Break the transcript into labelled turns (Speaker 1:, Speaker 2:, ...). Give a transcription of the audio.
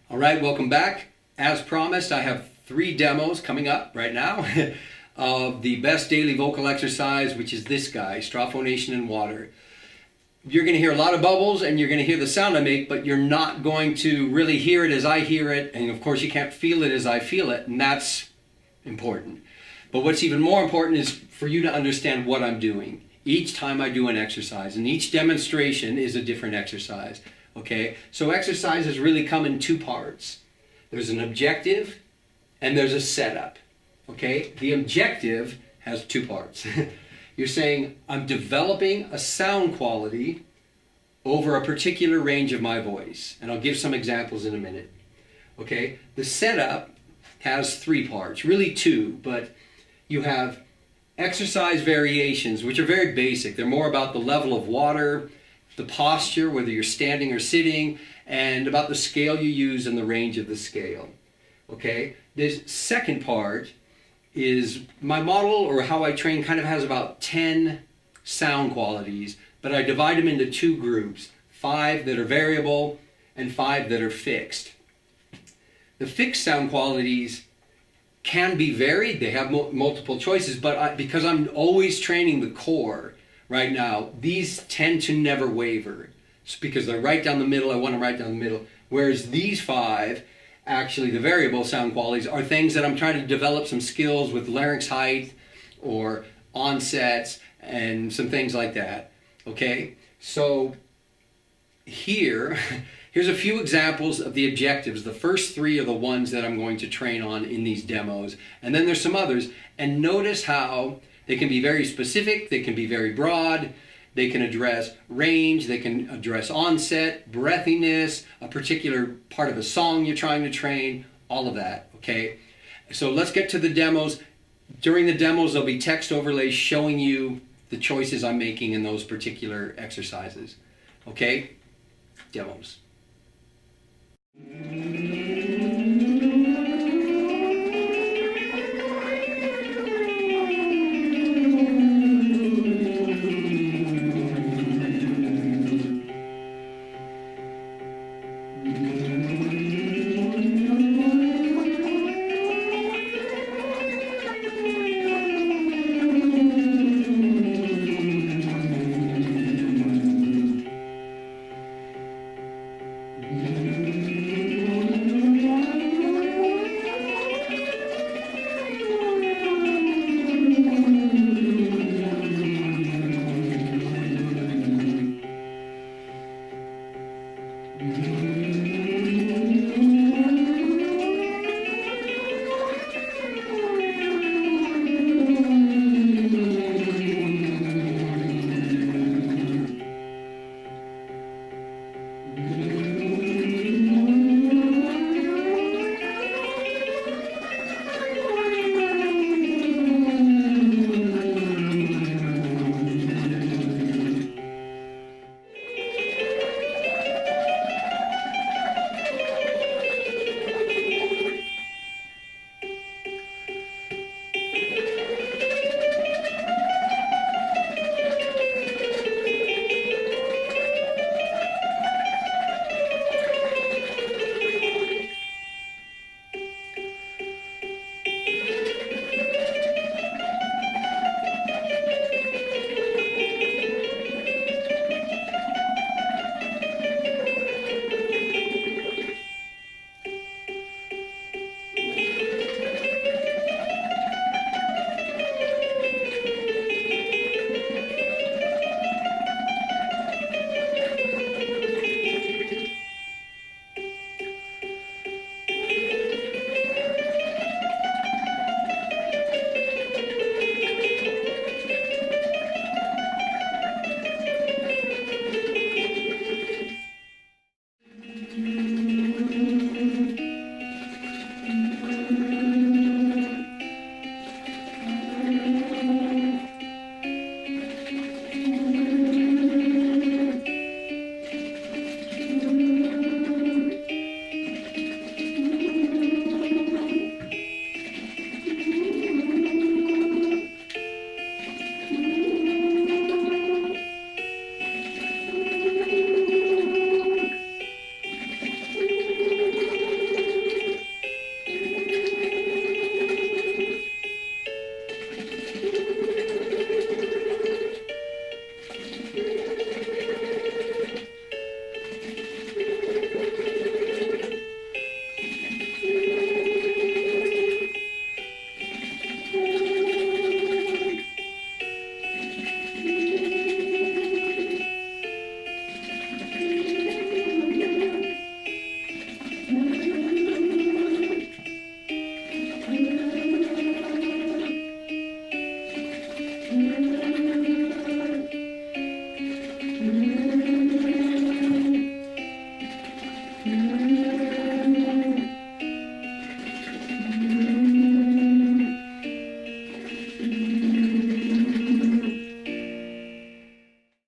Speaker 1: All right, welcome back. As promised, I have 3 demos coming up right now of the best daily vocal exercise, which is this guy, straw phonation in water. You're going to hear a lot of bubbles and you're going to hear the sound I make, but you're not going to really hear it as I hear it. And of course, you can't feel it as I feel it, and that's important. But what's even more important is for you to understand what I'm doing each time I do an exercise, and each demonstration is a different exercise. Okay, so exercises really come in 2 parts. There's an objective and there's a setup. Okay, the objective has 2 parts. You're saying, I'm developing a sound quality over a particular range of my voice. And I'll give some examples in a minute. Okay, the setup has 3 parts, really 2, but you have exercise variations, which are very basic. They're more about the level of water, the posture, whether you're standing or sitting, and about the scale you use and the range of the scale. Okay? This second part is my model, or how I train, kind of has about 10 sound qualities, but I divide them into 2 groups, 5 that are variable and 5 that are fixed. The fixed sound qualities can be varied. They have multiple choices, but because I'm always training the core, right now, these tend to never waver. It's because they're right down the middle. I want them right down the middle. Whereas these 5, actually the variable sound qualities, are things that I'm trying to develop some skills with larynx height or onsets and some things like that. Okay? So here's a few examples of the objectives. The first 3 are the ones that I'm going to train on in these demos. And then there's some others. And notice how they can be very specific, they can be very broad, they can address range, they can address onset, breathiness, a particular part of a song you're trying to train, all of that, okay? So let's get to the demos. During the demos, there'll be text overlays showing you the choices I'm making in those particular exercises, okay? Demos.